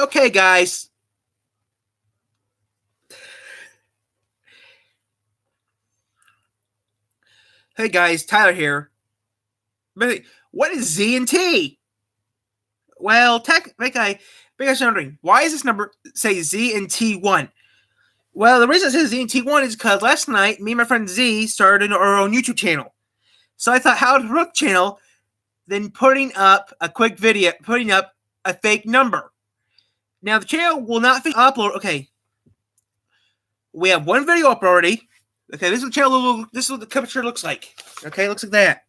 Okay, guys. Hey, guys. Tyler here. But what is Z&T? Well, big guy's wondering, why is this number say Z&T1? Well, the reason it says Z&T1 is because last night, me and my friend Z started our own YouTube channel. So I thought, how to hook channel, then putting up a quick video, putting up a fake number. Now, the channel will not upload. Okay. We have one video up already. Okay, this is the channel. This is what the picture looks like. Okay, looks like that.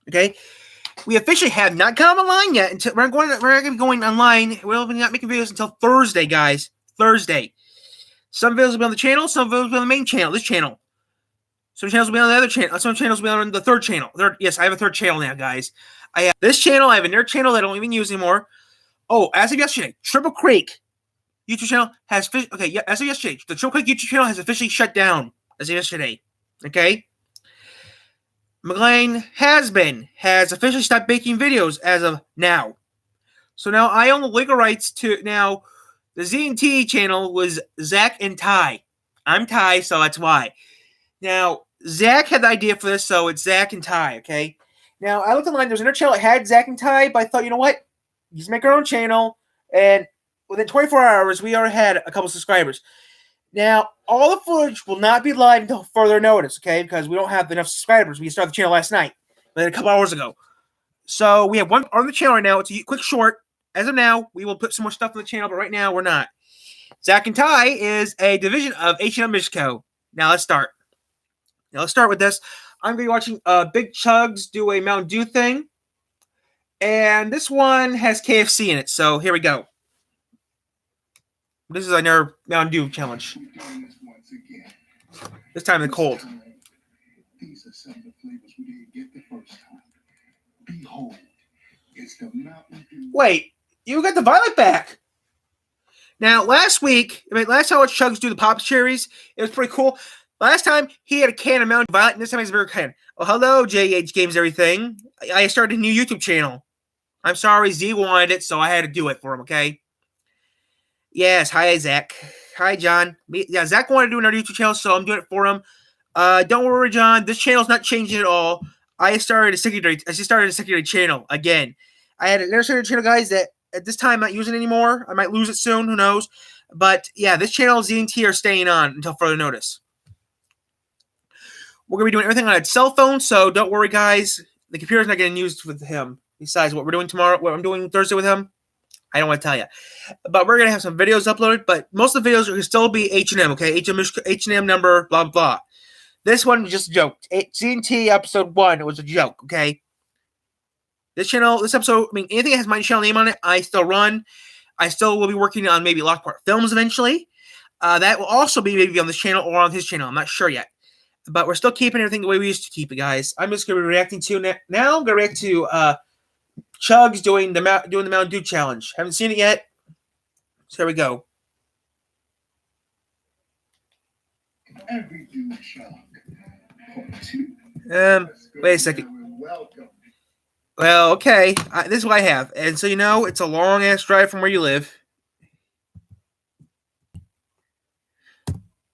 Okay, we officially have not come online yet. Until we're going to be going online. We'll be not making videos until Thursday, guys. Thursday. Some videos will be on the channel. Some videos will be on the main channel. This channel. Some channels will be on the other channel. Some channels will be on the third channel. Yes, I have a third channel now, guys. I have this channel. I have another channel that I don't even use anymore. Oh, as of yesterday, Triple Creek YouTube channel has as of yesterday, the Triple Creek YouTube channel has officially shut down as of yesterday. Okay. McLean has officially stopped making videos as of now. So now I own the legal rights to now. The Z&T channel was Zach and Ty. I'm Ty, so that's why. Now Zach had the idea for this, so it's Zach and Ty. Okay. Now I looked online. There's another channel that had Zach and Ty, but I thought, you know what? Just make our own channel, and within 24 hours, we already had a couple subscribers. Now, all the footage will not be live until further notice, okay? Because we don't have enough subscribers. We started the channel last night, but a couple hours ago. So we have one on the channel right now. It's a quick short. As of now, we will put some more stuff on the channel, but right now we're not. Zach and Ty is a division of H&M Michico. Now let's start. With this. I'm going to be watching Big Chugs do a Mountain Dew thing. And this one has KFC in it, so here we go. This is another Mountain Dew challenge. This time in the cold. These are some of the flavors we didn't get the first time. Behold, it's the Mountain Dew. Wait, you got the Violet back. Now, last time I watched Chugs do the Pop Cherries, it was pretty cool. Last time, he had a can of Mountain Dew Violet, and this time he's a bigger can. Oh, hello, JH Games Everything. I started a new YouTube channel. I'm sorry, Z wanted it, so I had to do it for him, okay? Yes, hi, Zach. Hi, John. Yeah, Zach wanted to do another YouTube channel, so I'm doing it for him. Don't worry, John. This channel's not changing at all. I just started a secondary channel again. I had another secondary channel, guys, that at this time I'm not using anymore. I might lose it soon. Who knows? But yeah, this channel, Z&T, are staying on until further notice. We're gonna be doing everything on a cell phone, so don't worry, guys. The computer's not getting used with him. Besides what we're doing tomorrow, what I'm doing Thursday with him, I don't want to tell you. But we're going to have some videos uploaded, but most of the videos will still be H&M, okay? H&M number, blah, blah. This one was just a joke. Z&T episode 1, it was a joke, okay? This episode, anything that has my channel name on it, I still run. I still will be working on maybe Lockhart Films eventually. That will also be maybe on this channel or on his channel. I'm not sure yet. But we're still keeping everything the way we used to keep it, guys. I'm just going to be reacting to now. I'm going to react to Chugs doing the Mountain Dew challenge. Haven't seen it yet. So here we go. Every Dew chug. Wait a second. Well, okay. This is what I have. And so, it's a long-ass drive from where you live.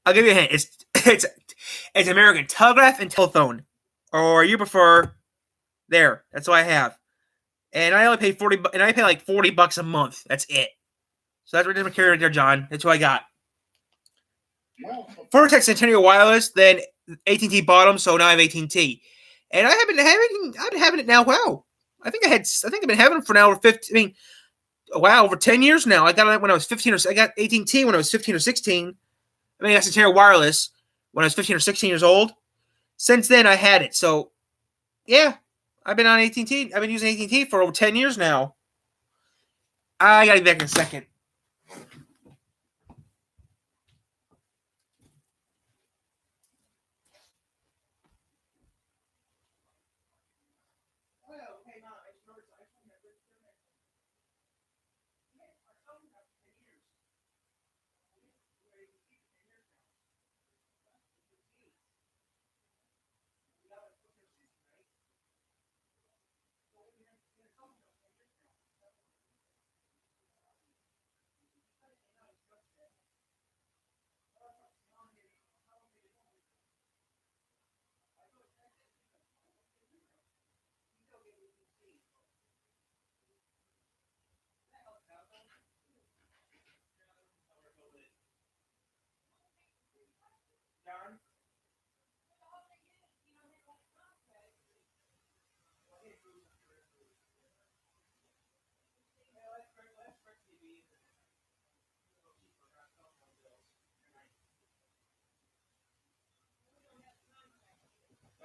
I'll give you a hint. It's American Telegraph and Telephone. Or you prefer... There. That's what I have. And I only pay like $40 a month. That's it. So that's what I'm carrying right there, John. That's what I got. First, at Centennial Wireless, then AT&T bought them, so now I have AT&T. And I've been having it now. Wow, I think I've been having it for now over 15. Over 10 years now. I got it when I was 15 I got AT&T when I was 15 or 16. I got Centennial Wireless when I was 15 or 16 years old. Since then, I had it. So, yeah, I've been on AT&T. I've been using AT&T for over 10 years now. I gotta be back in a second.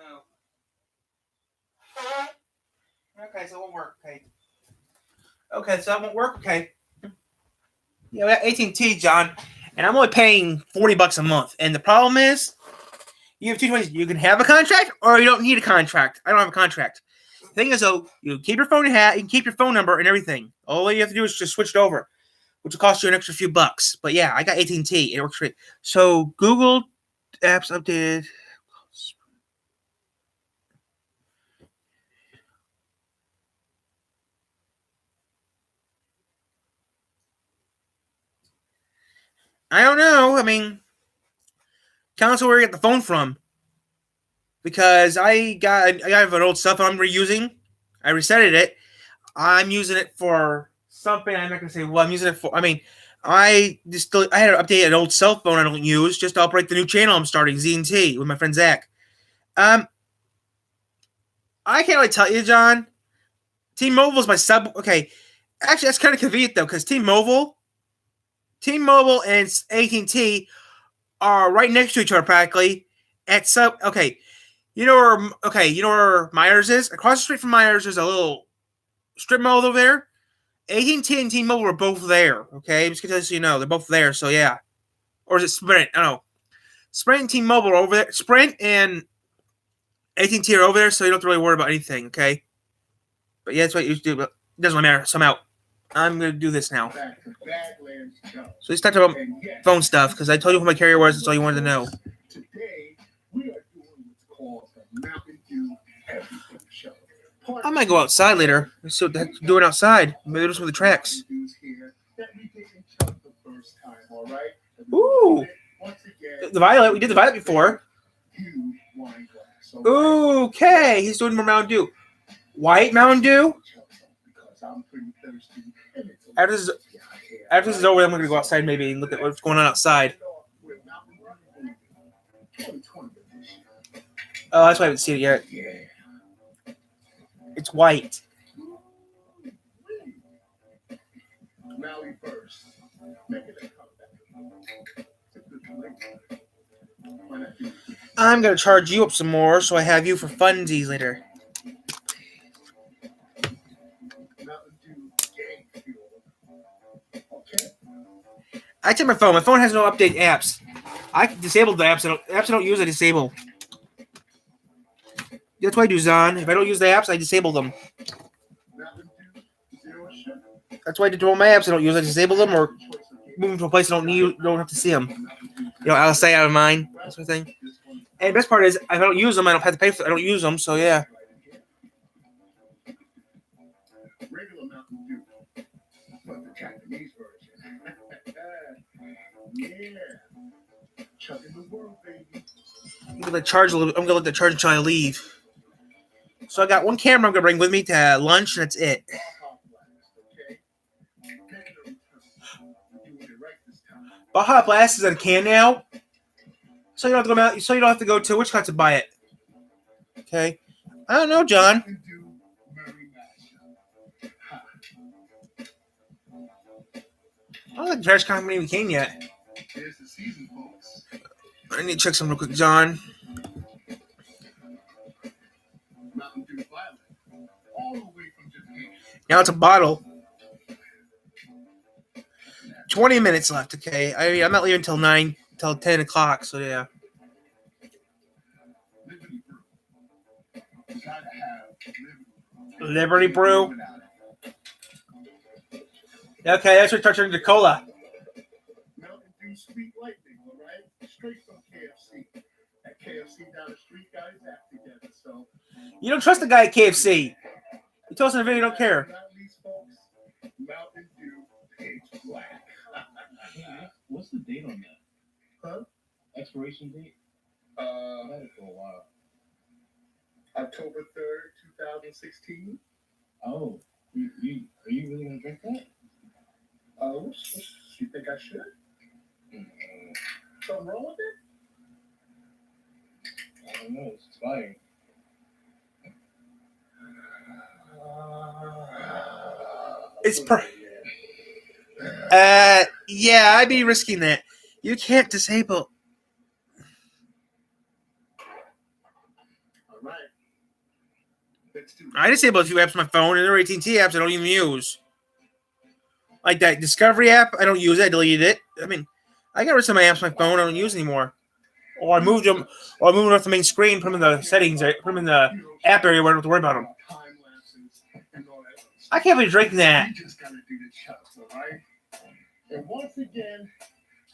Oh. Okay, so it won't work. Okay. Okay, so that won't work. Okay. Yeah, we got AT&T, John, and I'm only paying $40 a month. And the problem is, you have two choices. You can have a contract, or you don't need a contract. I don't have a contract. The thing is, though, you keep your phone hat, you can keep your phone number and everything. All you have to do is just switch it over, which will cost you an extra few bucks. But yeah, I got AT&T. It works great. So Google Apps updated. I don't know. I mean, tell us where you get the phone from. Because I got an old cell phone I'm reusing. I resetted it. I'm using it for something. I'm not gonna say what I'm using it for. I mean, I had to update an old cell phone I don't use just to operate the new channel I'm starting, Z&T, with my friend Zach. I can't really tell you, John. T-Mobile's my sub. Okay, actually, that's kind of convenient though, because T-Mobile and AT&T are right next to each other practically. At sub. Okay, you know where? Okay, you know where Myers is? Across the street from Myers, there's a little strip mall over there. AT&T and T-Mobile are both there. Okay, just because you know they're both there. So yeah, or is it Sprint? I don't know. Sprint and T-Mobile are over there. Sprint and AT&T are over there, so you don't have to really worry about anything. Okay, but yeah, that's what you do. But it doesn't really matter. So I'm gonna do this now. So let's talk about phone stuff because I told you who my carrier was. That's all you wanted to know. Today we are doing what's called the Mountain Dew Everything Show. I might go outside later. So doing outside. Maybe do some of the tracks. Ooh, the Violet. We did the Violet before. Okay, he's doing more Mountain Dew. White Mountain Dew. After this is over, I'm gonna go outside maybe and look at what's going on outside. Oh, that's why I haven't seen it yet. It's white. I'm gonna charge you up some more, so I have you for funsies later. I check my phone. My phone has no update apps. I disabled the apps. Apps I don't use, I disable. That's what I do, Zon. If I don't use the apps, I disable them. That's why I did all my apps I don't use. I disable them or move them to a place I don't have to see them. You know, out of sight, out of mind, that sort of thing. And the best part is, if I don't use them, I don't have to pay for. I don't use them, so yeah. Regular Mountain Dew, but the Japanese version. Yeah, chugging the world, baby. I'm gonna charge a little. I'm gonna let the charge until I leave. So I got one camera I'm gonna bring with me to lunch, and that's it. Baja Blast is in a can now, so you don't have to go out. So you don't have to go to Wichita to buy it. Okay, I don't know, John. I don't think the trash company even came yet. I need to check something real quick, John. Now it's a bottle. 20 minutes left, okay? I'm not leaving until 10 o'clock, so yeah. Liberty Brew. Okay, that's what turns into cola. Mountain Dew Sweet Lightning, all right? Straight from KFC. At KFC down the street, guys, act together. So you don't trust the guy at KFC. He told us in the video you don't care. Mountain Dew Page Black. What's the date on that? Huh? Expiration date? I had it for a while. October 3rd, 2016. Oh, are you really gonna drink that? You think I should? Something wrong with it? I don't know. It's expiring. Yeah, I'd be risking that. You can't disable. I disabled a few apps on my phone, and there are Z&T apps I don't even use. Like that Discovery app, I don't use it. I deleted it. I mean, I got rid of some of my apps on my phone I don't use anymore. Or I moved them, or I moved them off the main screen, put them in the settings, put them in the app area where I don't have to worry about them. I can't believe drinking that. And once again,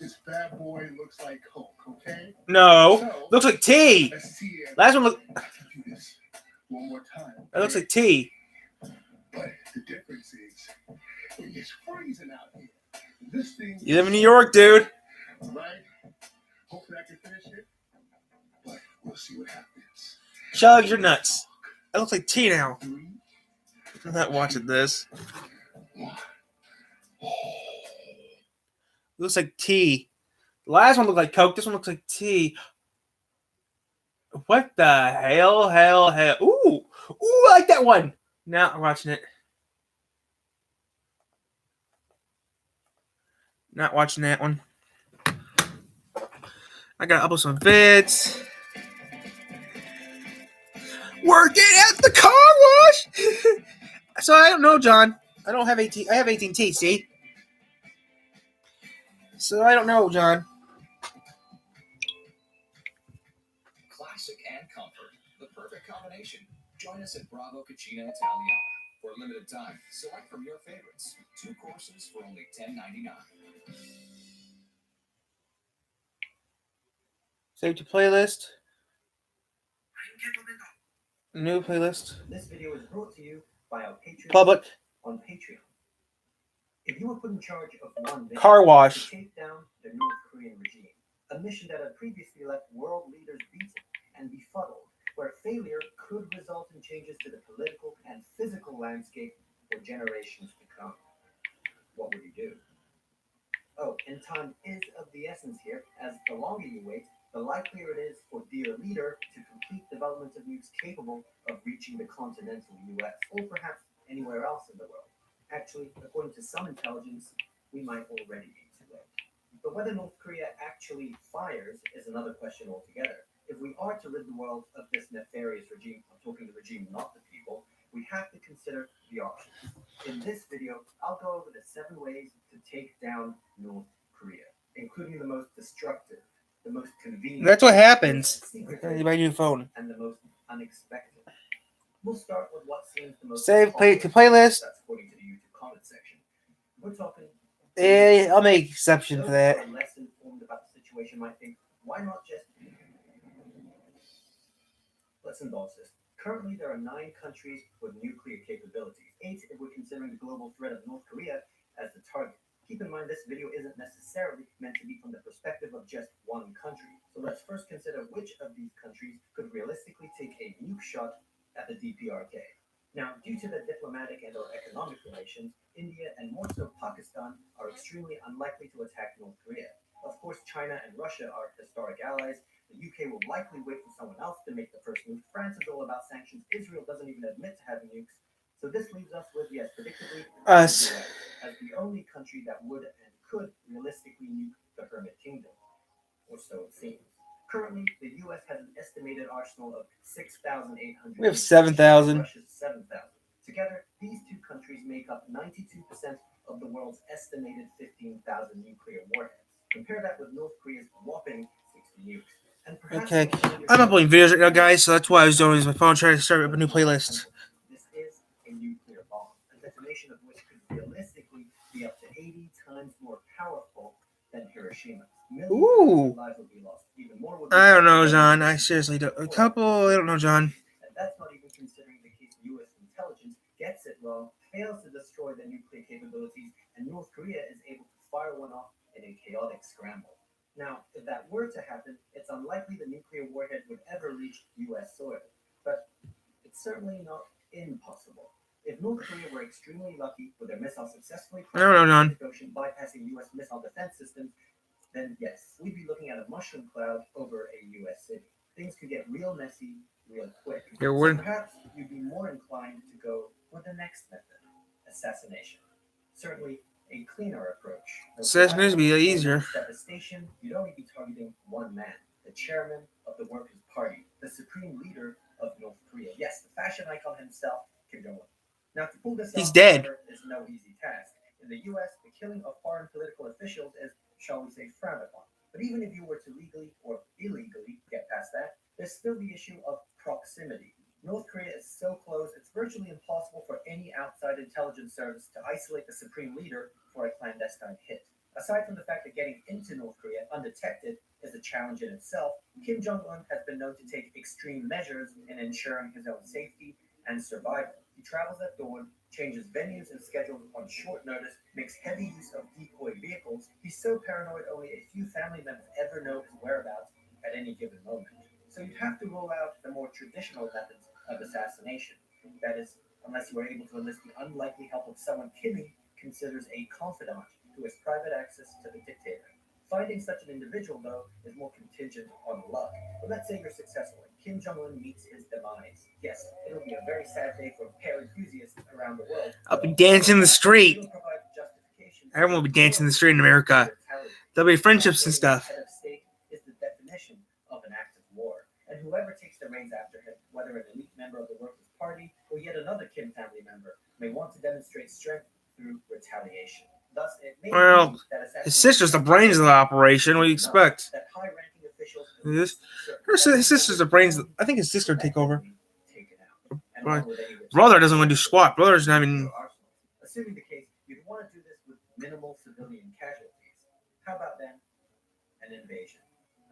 this bad boy looks like Coke, okay? No, looks like tea. Last one look. One more time. That looks like tea. But the difference is, it's freezing out here. This thing. You live in New York, dude. Right? Hopefully I can finish it. But we'll see what happens. Chug, you're nuts. That looks like tea now. I'm not watching this. It looks like tea. The last one looked like Coke. This one looks like tea. What the hell? Hell. Ooh, I like that one. Now I'm watching it. Not watching that one. I gotta upload some vids. Working at the car wash. So I don't know, John. I don't have 18. I have 18T. See. So I don't know, John. Classic and comfort, the perfect combination. Join us at Bravo Cucina Italiana. For a limited time, select from your favorites. 2 courses for only $10.99. Save to playlist. New playlist. This video is brought to you by our Patreon Public. On Patreon. If you were put in charge of one mission Car wash. to take down the North Korean regime, a mission that had previously left world leaders beaten and befuddled, where failure could result in changes to the political and physical landscape for generations to come, what would you do? Oh, and time is of the essence here, as the longer you wait, the likelier it is for dear leader to complete development of nukes capable of reaching the continental US, or perhaps anywhere else in the world. Actually, according to some intelligence, we might already be too late. But whether North Korea actually fires is another question altogether. If we are to rid the world of this nefarious regime, I'm talking the regime, not the people, we have to consider the options. In this video, I'll go over the 7 ways to take down North Korea, including the most destructive, the most convenient. That's what happens. You buy a new phone. And the most unexpected. We'll start with what seems the most. Save play to playlist. That's according to the YouTube comment section. We're talking. I'll make exception for that. Those who are less informed about the situation might think, why not just? Let's indulge this. Currently, there are 9 countries with nuclear capabilities. 8 if we're considering the global threat of North Korea as the target. Keep in mind, this video isn't necessarily meant to be from the perspective of just one country. So let's first consider which of these countries could realistically take a nuke shot at the DPRK. Now, due to the diplomatic and or economic relations, India and more so Pakistan are extremely unlikely to attack North Korea. Of course, China and Russia are historic allies. The UK will likely wait for someone else to make the first move. France is all about sanctions. Israel doesn't even admit to having nukes. So this leaves us with, yes, predictably, Us. as the only country that would and could realistically nuke the Hermit Kingdom. Or so it seems. Currently, the U.S. has an estimated arsenal of 6,800. We have 7,000. Russia's 7,000. Together, these 2 countries make up 92% of the world's estimated 15,000 nuclear warheads. Compare that with North Korea's whopping 60 nukes. And Okay, I'm uploading videos right now, guys, so that's why I was doing my phone trying to start up a new playlist. This is a nuclear bomb, a detonation of which could realistically be up to 80 times more powerful than Hiroshima. Ooh. Lives would be lost. Even more would be I don't know, John. I seriously don't. I don't know, John. And that's not even considering the case U.S. intelligence gets it wrong, fails to destroy the nuclear capabilities, and North Korea is able to fire one off in a chaotic scramble. Now, if that were to happen, it's unlikely the nuclear warhead would ever reach U.S. soil. But it's certainly not impossible. If North Korea were extremely lucky with their missile successfully No, John. ocean bypassing U.S. missile defense systems, then yes, we'd be looking at a mushroom cloud over a U.S. city. Things could get real messy real quick. Your So word. perhaps you'd be more inclined to go with the next method, assassination. Certainly a cleaner approach. Assassination would be easier. Devastation, you'd only be targeting one man, the chairman of the Workers' Party, the supreme leader of North Korea. Yes, the fashion icon himself, Kim Jong Un. Now, to pull this He's off, dead. however, is no easy task. In the U.S., the killing of foreign political officials is, shall we say, frowned upon. But even if you were to legally or illegally get past that, there's still the issue of proximity. North Korea is so close, it's virtually impossible for any outside intelligence service to isolate the supreme leader for a clandestine hit. Aside from the fact that getting into North Korea undetected is a challenge in itself, Kim Jong un has been known to take extreme measures in ensuring his own safety and survival. He travels at dawn, changes venues and schedules on short notice, makes heavy use of decoy vehicles. He's so paranoid only a few family members ever know his whereabouts at any given moment. So you'd have to rule out the more traditional methods of assassination. That is, unless you are able to enlist the unlikely help of someone Kimmy considers a confidant who has private access to the dictator. Finding such an individual, though, is more contingent on luck. But let's say you're successful and Kim Jong un meets his demise. Yes, it'll be a very sad day for pear enthusiasts around the world. I'll be dancing in the street. It'll provide justification. Everyone will be dancing in the street in America. There'll be friendships and stuff. Head of state is the definition of an act of war. And whoever takes the reins after him, whether an elite member of the Workers' Party or yet another Kim family member, may want to demonstrate strength through retaliation. Thus, it may Well, be that his sister's the brains of the operation. What do you expect? that high-ranking officials His sister's the brains. I think his sister would take over. taken out. And Right. along with any Brother doesn't want to do squat. Brother's not even. Assuming the case, you'd want to do this with minimal civilian casualties. How about then an invasion?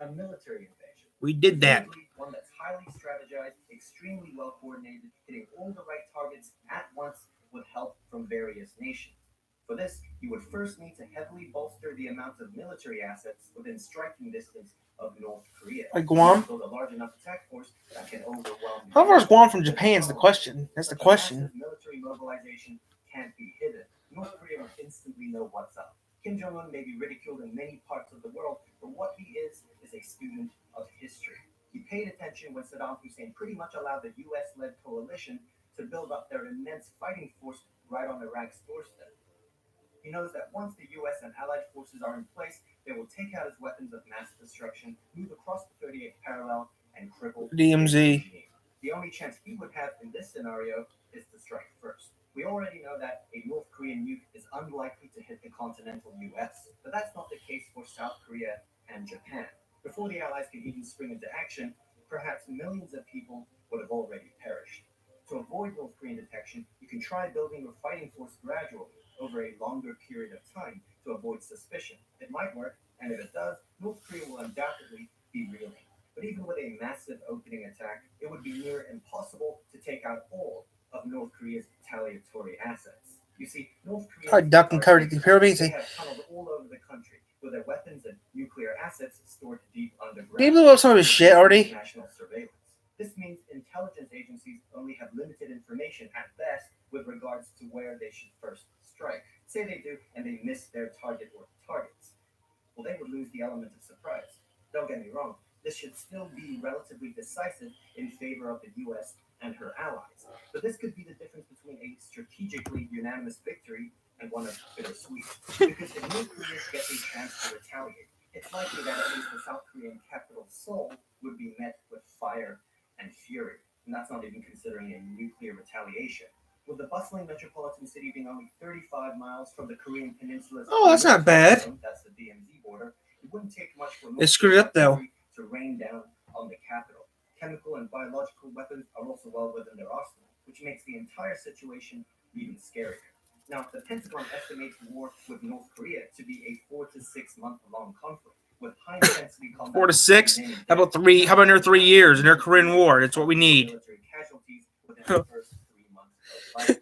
A military invasion. We did that. Preferably one that's highly strategized, extremely well coordinated, hitting all the right targets at once with help from various nations. For this, you would first need to heavily bolster the amount of military assets within striking distance of North Korea. Like Guam? Build a large enough attack force that can overwhelm. How far is Guam from Japan? Is the question. That's the Such a question. massive military mobilization can't be hidden. North Korea will instantly know what's up. Kim Jong un may be ridiculed in many parts of the world, but what he is a student of history. He paid attention when Saddam Hussein pretty much allowed the US led coalition to build up their immense fighting force right on Iraq's doorstep. He knows that once the US and allied forces are in place, they will take out his weapons of mass destruction, move across the 38th parallel, and cripple DMZ. his regime. The only chance he would have in this scenario is to strike first. We already know that a North Korean nuke is unlikely to hit the continental US, but that's not the case for South Korea and Japan. Before the Allies could even spring into action, perhaps millions of people would have already perished. To avoid North Korean detection, you can try building your fighting force gradually over a longer period of time to avoid suspicion. It might work, and if it does, North Korea will undoubtedly be reeling. But even with a massive opening attack, it would be near impossible to take out all of North Korea's retaliatory assets. You see, North Korea Probably duck and cover the pyramids. they have tunneled all over the country with their weapons and nuclear assets stored deep underground. They blew up some of his shit already. National surveillance. This means intelligence agencies only have limited information at best with regards to where they should first strike. Say they do and they miss their target or targets. Well, they would lose the element of surprise. Don't get me wrong, this should still be relatively decisive in favor of the US and her allies. But this could be the difference between a strategically unanimous victory and one of bittersweet. Because if North Korea gets a chance to retaliate, it's likely that at least the South Korean capital Seoul would be met with fire and fury. And that's not even considering a nuclear retaliation. With the bustling metropolitan city being only 35 miles from the Korean Peninsula's Oh, that's not bad. That's the DMZ border. It wouldn't take much for They screwed it up, though. to rain down on the capital. Chemical and biological weapons are also well within their arsenal, which makes the entire situation even scarier. Now, the Pentagon estimates war with North Korea to be a 4 to 6 month long conflict with high intensity combat. 4 to 6. How about 3? How about another 3 years in their Korean War? That's what we need. Military casualties within the first 3 months of fight.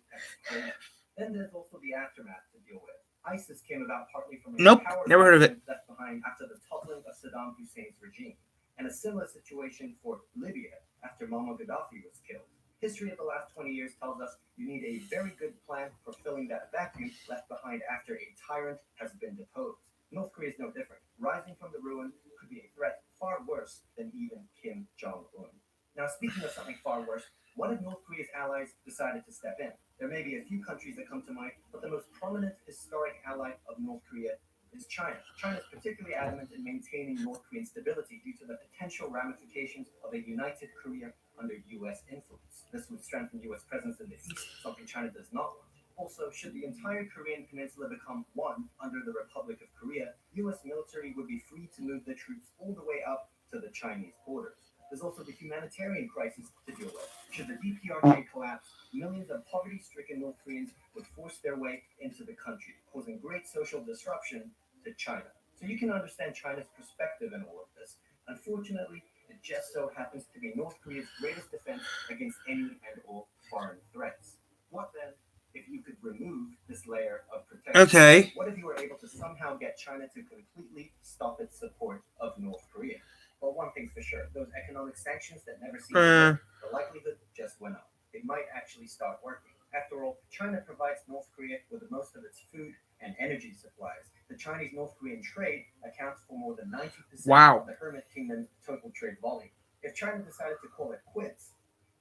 Then there's also the aftermath to deal with. ISIS came about partly from a Nope, power never heard of it. left behind after the toppling of Saddam Hussein's regime, and a similar situation for Libya after Muammar Gaddafi was killed. History of the last 20 years tells us you need a very good plan for filling that vacuum left behind after a tyrant has been deposed. North Korea is no different. Rising from the ruin could be a threat far worse than even Kim Jong-un. Now, speaking of something far worse, what if North Korea's allies decided to step in? There may be a few countries that come to mind, but the most prominent historic ally of North Korea is China. China is particularly adamant in maintaining North Korean stability due to the potential ramifications of a united Korea under U.S. influence. This would strengthen U.S. presence in the east, something China does not want. Also, should the entire Korean peninsula become one under the Republic of Korea, U.S. military would be free to move their troops all the way up to the Chinese borders. There's also the humanitarian crisis to deal with. Should the DPRK collapse, millions of poverty-stricken North Koreans would force their way into the country, causing great social disruption to China. So you can understand China's perspective in all of this. Unfortunately, it just so happens to be North Korea's greatest defense against any and all foreign threats. What then if you could remove this layer of protection? Okay. What if you were able to somehow get China to completely stop its support of North Korea? Well, one thing's for sure, those economic sanctions that never seem to work, the likelihood just went up. It might actually start working. After all, China provides North Korea with most of its food and energy supplies. The Chinese-North Korean trade accounts for more than 90% of the Hermit Kingdom's total trade volume. If China decided to call it quits,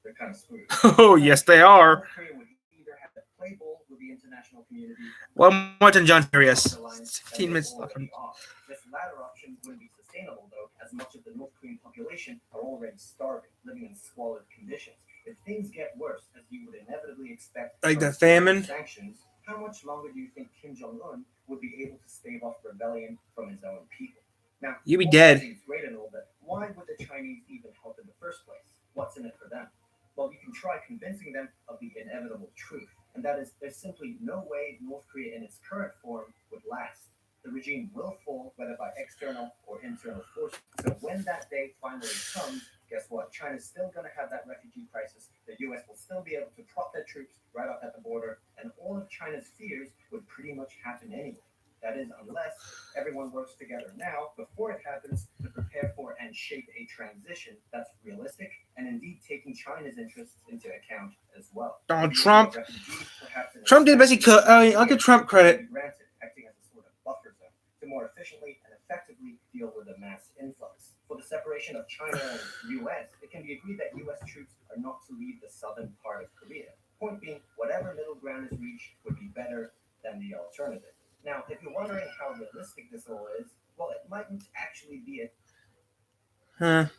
they're kind of screwed. Oh, yes, they are. North Korea would either have to play ball with the international community. Well, I'm watching John Serious. 16 minutes left. This latter option wouldn't be sustainable, though, as much of the North Korean population are already starving, living in squalid conditions. If things get worse, as you would inevitably expect, like the famine, sanctions, how much longer do you think Kim Jong-un would be able to stave off rebellion from his own people? Now, you'd be dead. Seems great and all, but why would the Chinese even help in the first place? What's in it for them? Well, you can try convincing them of the inevitable truth, and that is there's simply no way North Korea in its current form would last. The regime will fall, whether by external or internal forces. So when that day finally comes, guess what? China's still going to have that refugee crisis. The U.S. will still be able to prop their troops right up at the border, and all of China's fears would pretty much happen anyway. That is, unless everyone works together now, before it happens, to prepare for and shape a transition that's realistic and indeed taking China's interests into account as well. Donald Trump. Trump did the best he could. I'll give Trump credit. Granted, acting as a sort of buffer zone to more efficiently and effectively deal with a mass influx. For the separation of China and the U.S., it can be agreed that U.S. troops are not to leave the southern part of Korea. Point being, whatever middle ground is reached would be better than the alternative. Now, if you're wondering how realistic this all is, well, it mightn't actually be a...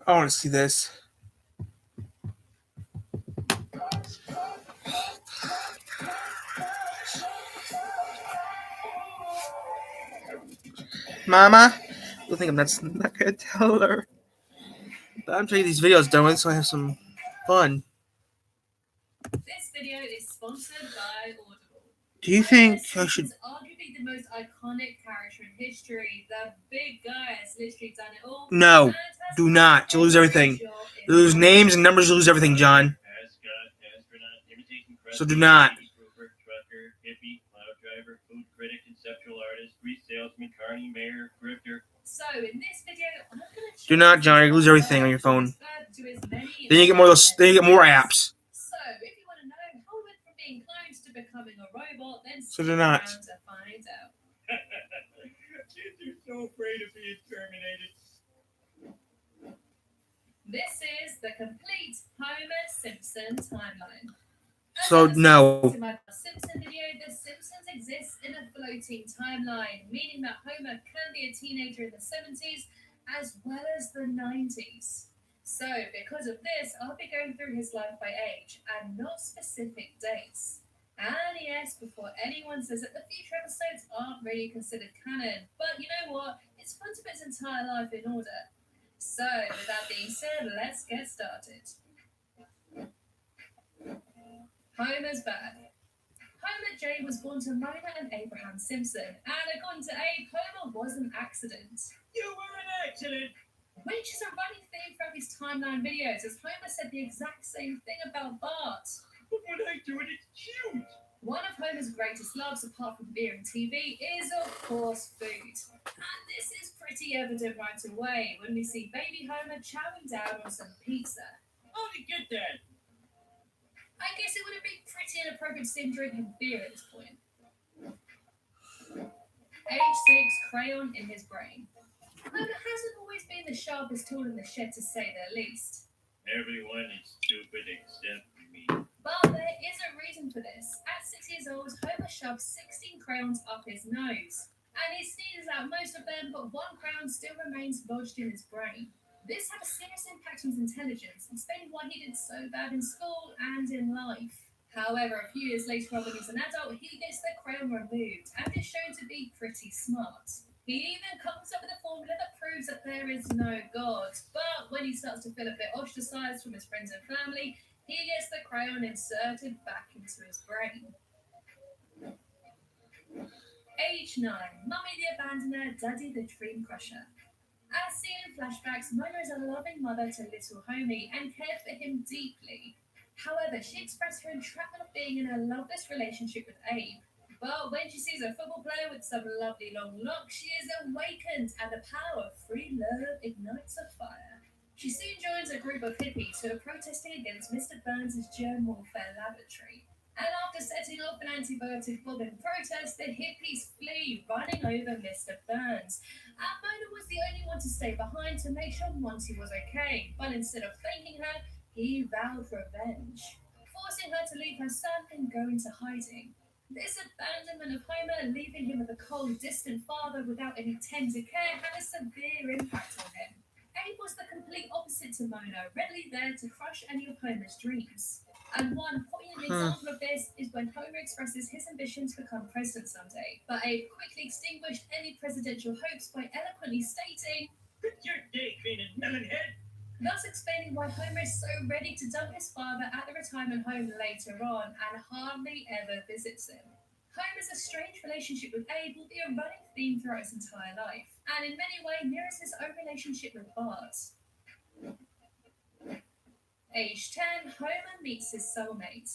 I want to see this. Mama, I think I'm not gonna tell her. But I'm trying to get these videos done with, so I have some fun. This video is sponsored by Audible. Do you think I should? Arguably the most iconic character in history. The big guy has literally done it all. No, do not. You lose everything. You lose names and numbers. You lose everything, John. So do not. So in this video, I'm gonna do not, John. You lose everything on your phone. Then you get more. Then you get more apps. So if you want to know how we went from being clones to becoming a robot, then so do not. To find out. Kids are so afraid of being terminated. This is the complete Homer Simpson timeline. So no. In my Simpson video, the Simpsons exists in a floating timeline, meaning that Homer can be a teenager in the 70s as well as the 90s. So because of this, I'll be going through his life by age and not specific dates. And yes, before anyone says that the future episodes aren't really considered canon, but you know what? It's fun to put his entire life in order. So with that being said, let's get started. Homer's birth. Homer J was born to Mona and Abraham Simpson, and according to Abe, Homer was an accident. You were an accident! Which is a running theme throughout his timeline videos, as Homer said the exact same thing about Bart. But when I do it, it's cute! One of Homer's greatest loves, apart from beer and TV, is of course food. And this is pretty evident right away when we see baby Homer chowing down on some pizza. How'd he get that? I guess it would have been pretty inappropriate to see him drinking beer at this point. Age 6, crayon in his brain. Homer hasn't always been the sharpest tool in the shed, to say the least. Everyone is stupid except me. But there is a reason for this. At 6 years old, Homer shoves 16 crayons up his nose. And he sneezes out most of them, but one crayon still remains lodged in his brain. This had a serious impact on his intelligence, explaining why he did so bad in school and in life. However, a few years later, when he's an adult, he gets the crayon removed and is shown to be pretty smart. He even comes up with a formula that proves that there is no God. But when he starts to feel a bit ostracized from his friends and family, he gets the crayon inserted back into his brain. Age 9. Mummy the Abandoner, Daddy the Dream Crusher. As seen in flashbacks, Mona is a loving mother to little Homie and cared for him deeply. However, she expressed her entrapment of being in a loveless relationship with Abe. But when she sees a football player with some lovely long locks, she is awakened and the power of free love ignites a fire. She soon joins a group of hippies who are protesting against Mr. Burns' germ warfare laboratory. And after setting off an antibiotic bomb in protest, the hippies flee, running over Mr. Burns. And Mona was the only one to stay behind to make sure Monty was okay, but instead of thanking her, he vowed revenge, forcing her to leave her son and go into hiding. This abandonment of Homer, leaving him with a cold, distant father without any tender care, had a severe impact on him. Abe was the complete opposite to Mona, readily there to crush any of Homer's dreams. And one poignant example of this is when Homer expresses his ambition to become president someday, but Abe quickly extinguished any presidential hopes by eloquently stating, Quit your daydreaming, melonhead. thus explaining why Homer is so ready to dump his father at the retirement home later on and hardly ever visits him. Homer's estranged relationship with Abe will be a running theme throughout his entire life, and in many ways mirrors his own relationship with Bart. Age 10, Homer meets his soulmate.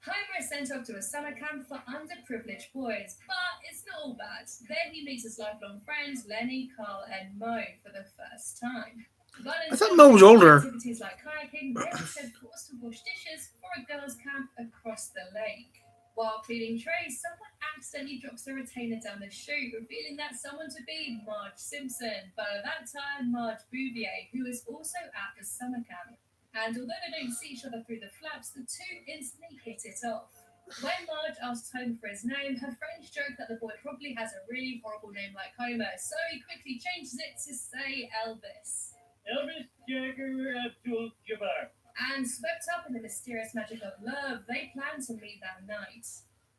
Homer is sent off to a summer camp for underprivileged boys, but it's not all bad. There he meets his lifelong friends Lenny, Carl, and Moe for the first time. But I thought Mo was older. Activities like kayaking, they're instead forced to wash dishes for a girls' camp across the lake. While cleaning trays, someone accidentally drops the retainer down the chute, revealing that someone to be Marge Simpson, but at that time Marge Bouvier, who is also at the summer camp. And although they don't see each other through the flaps, the two instantly hit it off. When Marge asks Homer for his name, her friends joke that the boy probably has a really horrible name like Homer, so he quickly changes it to say Elvis. Elvis Jagger Abdul Jabbar. And swept up in the mysterious magic of love, they plan to meet that night.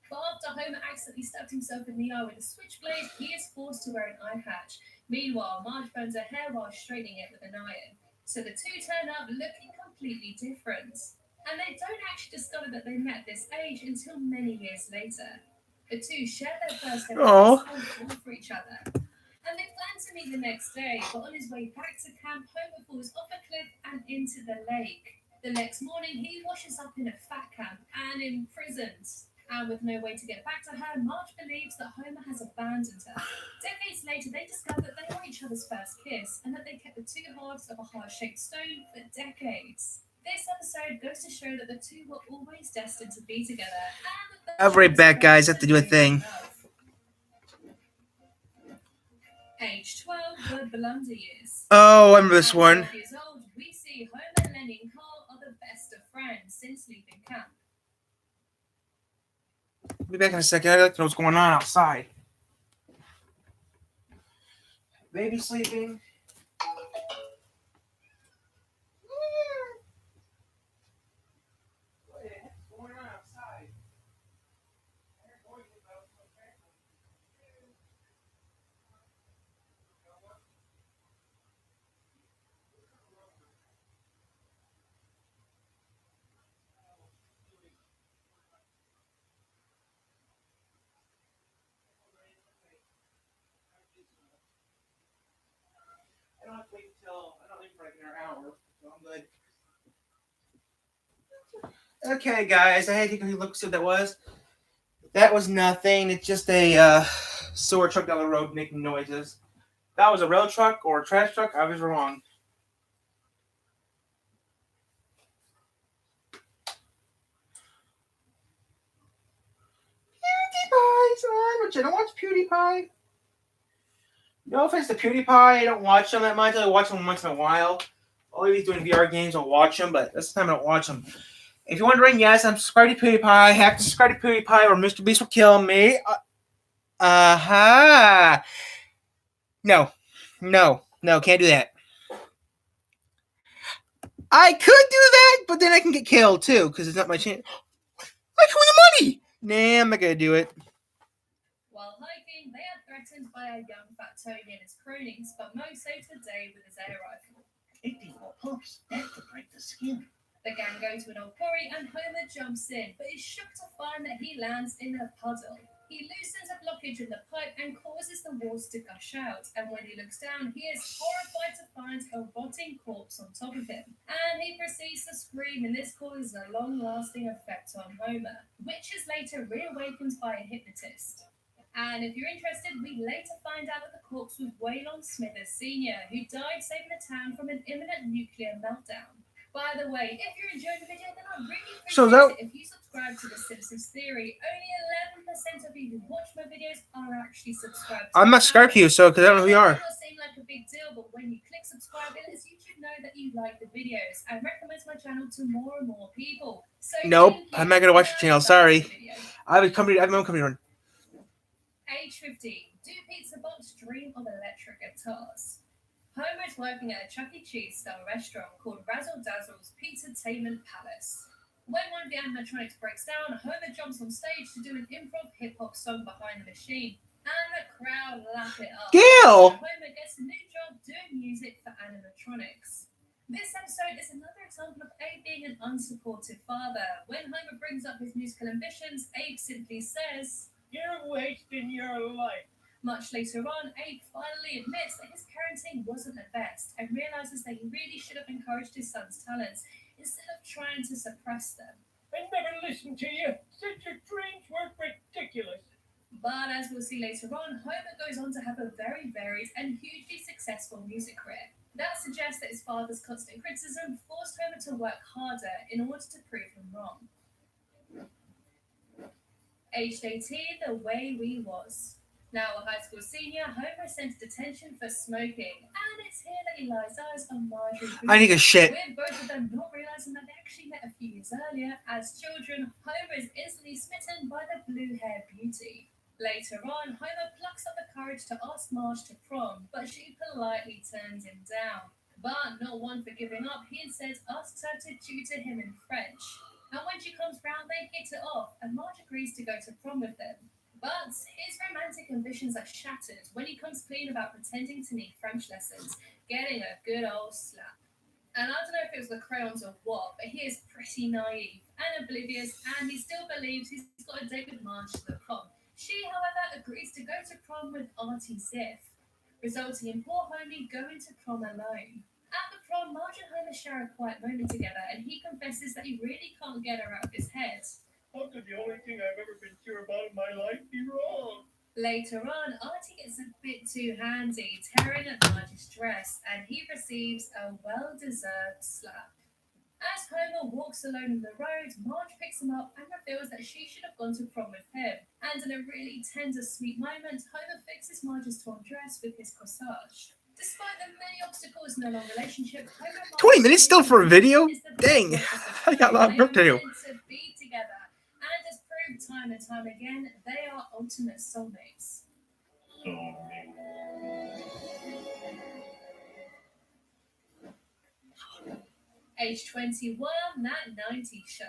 But after Homer accidentally stabbed himself in the eye with a switchblade, he is forced to wear an eye patch. Meanwhile, Marge burns her hair while straightening it with an iron. So the two turn up looking completely different. And they don't actually discover that they met this age until many years later. The two share their first ever Aw. kiss and fall for each other. And they plan to meet the next day, but on his way back to camp, Homer falls off a cliff and into the lake. The next morning, he washes up in a fat camp and imprisoned. And with no way to get back to her, Marge believes that Homer has abandoned her. Decades later, they discover that they were each other's first kiss and that they kept the two halves of a heart-shaped stone for decades. This episode goes to show that the two were always destined to be together. And I'll be right back, guys. I have to do a thing. Age 12, the Blunder Years. Oh, I remember this one. At 12 years old, we see Homer, Lenny, and Carl are the best of friends since leaving camp. I'll be back in a second. I'd like to know what's going on outside. Baby sleeping. What the heck's going on outside? I don't have to wait until I don't leave for like an hour, so I'm good. Okay, guys, I had to go look see what that was. That was nothing. It's just a sewer truck down the road making noises. That was a rail truck or a trash truck. I was wrong. PewDiePie's on, which I don't watch PewDiePie. No offense to PewDiePie, I don't watch him that much. I watch him once in a while. All he's doing VR games, I'll watch them, but this time I don't watch them. If you're wondering, yes, I'm subscribed to PewDiePie. I have to subscribe to PewDiePie or Mr. Beast will kill me. No, can't do that. I could do that, but then I can get killed too, because it's not my chance. I can win the money! Nah, I'm not gonna do it. While hiking, they are threatened by a young fat Tony and his cronies, but Mo saves the day with his air rifle. Take these more pumps. That's to break the skin. The gang go to an old quarry and Homer jumps in, but is shocked to find that he lands in a puddle. He loosens a blockage in the pipe and causes the water to gush out, and when he looks down, he is horrified to find a rotting corpse on top of him. And he proceeds to scream, and this causes a long-lasting effect on Homer, which is later reawakened by a hypnotist. And if you're interested, we later find out that the corpse was Waylon Smithers Sr., who died saving the town from an imminent nuclear meltdown. By the way, if you're enjoying the video, then I'd really appreciate it if you subscribe to The Simpsons Theory. Only 11% of you who watch my videos are actually subscribed. I'm not subscribed to you, so because I don't know who you are. It does not seem like a big deal, but when you click subscribe, it lets YouTube know that you like the videos and recommends my channel to more and more people. So nope, I'm not gonna watch your channel. Sorry, I have a company. I have my own company run. Age 15. Do pizza bots dream of electric guitars? Homer is working at a Chuck E. Cheese style restaurant called Razzle Dazzle's Pizza-tainment Palace. When one of the animatronics breaks down, Homer jumps on stage to do an improv hip-hop song behind the machine, and the crowd lap it up. Gail! Homer gets a new job doing music for animatronics. This episode is another example of Abe being an unsupportive father. When Homer brings up his musical ambitions, Abe simply says, "You're wasting your life." Much later on, Abe finally admits that his parenting wasn't the best and realizes that he really should have encouraged his son's talents instead of trying to suppress them. "I never listened to you. Said your dreams were ridiculous." But as we'll see later on, Homer goes on to have a very varied and hugely successful music career. That suggests that his father's constant criticism forced Homer to work harder in order to prove him wrong. Aged 18, the way we was. Now a high school senior, Homer is sent to detention for smoking, and it's here that he lies eyes on Marjorie. I need a shit. With both of them not realizing that they actually met a few years earlier. As children, Homer is instantly smitten by the blue-haired beauty. Later on, Homer plucks up the courage to ask Marge to prom, but she politely turns him down. But not one for giving up, he instead asks her to tutor him in French. And when she comes round, they hit it off, and Marge agrees to go to prom with them. But his romantic ambitions are shattered when he comes clean about pretending to need French lessons, getting a good old slap. And I don't know if it was the crayons or what, but he is pretty naive and oblivious, and he still believes he's got a date with Marge to the prom. She, however, agrees to go to prom with Auntie Ziff, resulting in poor Homie going to prom alone. At the prom, Marge and Homer share a quiet moment together, and he confesses that he really can't get her out of his head. How could the only thing I've ever been sure about in my life be wrong? Later on, Artie gets a bit too handy, tearing at Marge's dress, and he receives a well-deserved slap. As Homer walks alone in the road, Marge picks him up and reveals that she should have gone to prom with him. And in a really tender, sweet moment, Homer fixes Marge's torn dress with his corsage. Despite the many obstacles in a long relationship, Homer 20 minutes still for a video? Dang, I got a lot of work to do. To be together. And as proved time and time again, they are ultimate soulmates. Age 21, that 90s show.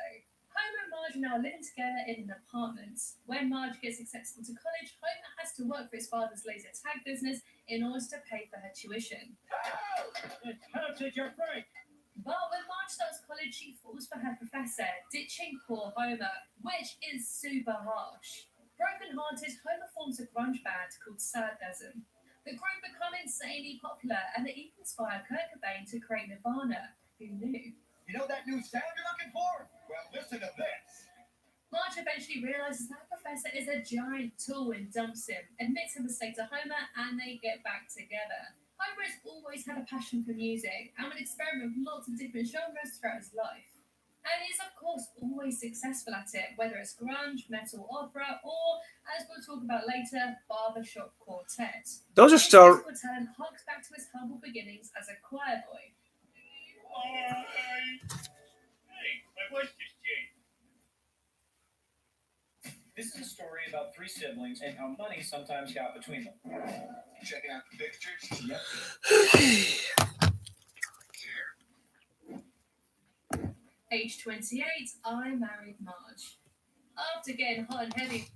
Homer and Marge are now living together in an apartment. When Marge gets accepted into college, Homer has to work for his father's laser tag business in order to pay for her tuition. It's counted your break. But when Marge starts college, she falls for her professor, ditching poor Homer, which is super harsh. Broken-hearted, Homer forms a grunge band called Sadgasm. The group become insanely popular, and they even inspire Kurt Cobain to create Nirvana. Who knew? You know that new sound you're looking for? Well, listen to this. Marge eventually realizes that Professor is a giant tool and dumps him, admits her mistake to Homer, and they get back together. Homer has always had a passion for music and would experiment with lots of different genres throughout his life. And he's, of course, always successful at it, whether it's grunge, metal, opera, or, as we'll talk about later, barbershop quartet. Those are His still. musical talent harks back to his humble beginnings as a choir boy. Hey, my voice just changed. This is a story about three siblings and how money sometimes got between them. Checking out the pictures? Yep. Age 28, I married Marge. After getting hot and heavy